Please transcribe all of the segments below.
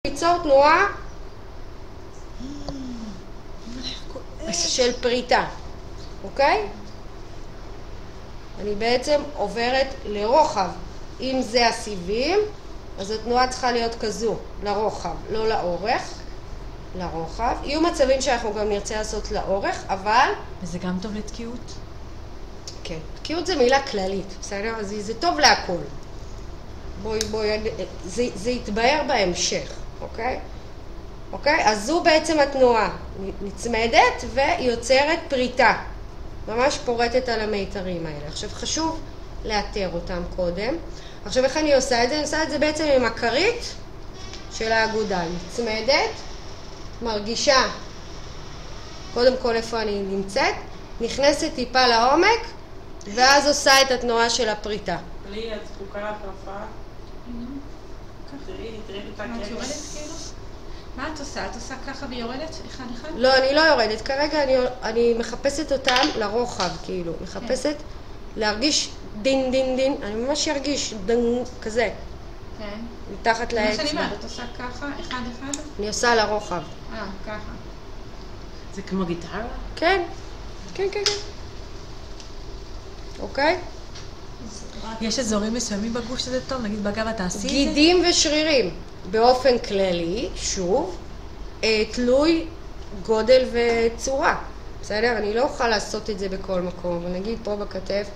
ליצור תנועה של פריטה, אוקיי? אני בעצם עוברת לרוחב. אם זה הסיבים, אז התנועה צריכה להיות כזו, לרוחב, לא לאורך, לרוחב. יהיו מצבים שאנחנו גם נרצה לעשות לאורך, אבל... וזה גם טוב לתקיעות? כן, תקיעות זה מילה כללית, בסדר? אז זה טוב להכל. זה יתבהר בהמשך, אוקיי? אוקיי? אז זו בעצם התנועה. נצמדת ויוצרת פריטה. ממש פורטת על המיתרים האלה. עכשיו חשוב לאתר אותם קודם. עכשיו איך אני עושה את זה? אני עושה את זה בעצם עם הכרית של האגודל. נצמדת, מרגישה קודם כל איפה אני נמצאת, נכנסת טיפה לעומק, ואז עושה את התנועה של הפריטה. לי, את זקוקה להחלפה? תראי את מה, את יורדת כאילו? מה את עושה? את עושה ככה ויורדת? אחד אחד? לא, אני לא יורדת. כרגע אני מחפשת אותם לרוחב, כאילו. מחפשת להרגיש דין דין דין. אני ממש ארגיש דין כזה. כן. מתחת לאצבע. מה שאני אומרת, את עושה ככה, אחד אחד? אני עושה לרוחב. ככה. זה כמו גיטרה? כן. כן, כן, כן. אוקיי? יש אזורים מסוימים בגוף שזה טוב? נגיד בגב את תעשי את זה? גידים ושרירים. באופן כללי, שוב, תלוי גודל וצורה. בסדר? אני לא אוכל לעשות את זה בכל מקום. אבל נגיד פה בכתף,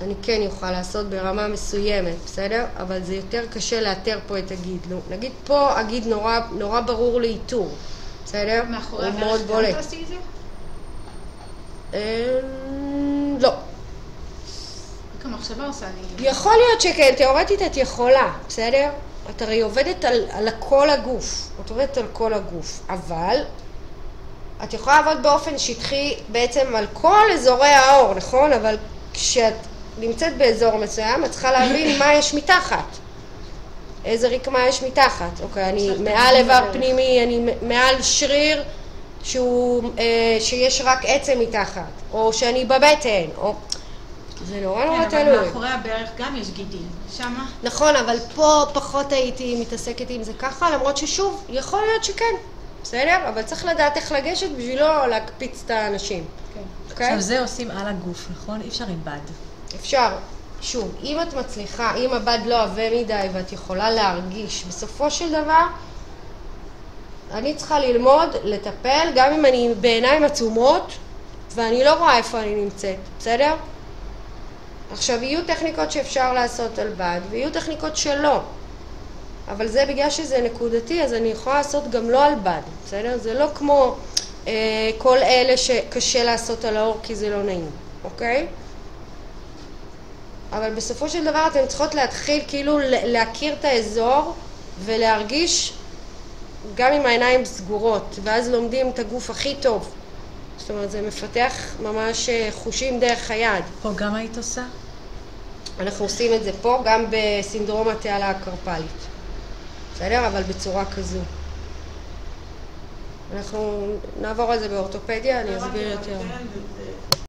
אני כן אוכל לעשות ברמה מסוימת, בסדר? אבל זה יותר קשה לאתר פה את הגיד. נגיד פה הגיד נורא ברור לאיתור. בסדר? מאחורי הוא מאוד הברך בולט. גם תעשי את זה? לא. כמחשבה עושה לי... יכול להיות שכן, תיאורטית את יכולה, בסדר? את הרי עובדת על כל הגוף, את עובדת על כל הגוף, אבל את יכולה לעבוד באופן שטחי בעצם על כל אזורי האור, נכון? אבל כשאת נמצאת באזור מסוים, את צריכה להבין מה יש מתחת. איזה רקמה יש מתחת. אוקיי, אני מעל איבר פנימי, אני מעל שריר שיש רק עצם מתחת, או שאני בבטן, או... זה נורא תלוי. אבל מאחורי הברך גם יש גידים, שמה? נכון, אבל פה פחות הייתי מתעסקת עם זה ככה, למרות ששוב, יכול להיות שכן, בסדר? אבל צריך לדעת איך לגשת בשביל לא להקפיץ את האנשים. עכשיו זה עושים על הגוף, נכון? אי אפשר עם בד. אפשר. שוב, אם את מצליחה, אם הבד לא עבה מדי ואת יכולה להרגיש, בסופו של דבר, אני צריכה ללמוד, לטפל, גם אם אני בעיניים עצומות, ואני לא רואה איפה אני נמצאת, בסדר? עכשיו, יהיו טכניקות שאפשר לעשות על בד, ויהיו טכניקות שלא. אבל זה בגלל שזה נקודתי, אז אני יכולה לעשות גם לא על בד, בסדר? זה לא כמו כל אלה שקשה לעשות על האור כי זה לא נעים, אוקיי? אבל בסופו של דבר אתן צריכות להתחיל כאילו להכיר את האזור ולהרגיש גם עם העיניים סגורות, ואז לומדים את הגוף הכי טוב. זאת אומרת, זה מפתח ממש חושים דרך היד. פה גם היית עושה? אנחנו עושים את זה פה, גם בסינדרום התעלה הקרפלית. בסדר? אבל בצורה כזו. אנחנו נעבור על זה באורתופדיה, אני אסביר יותר.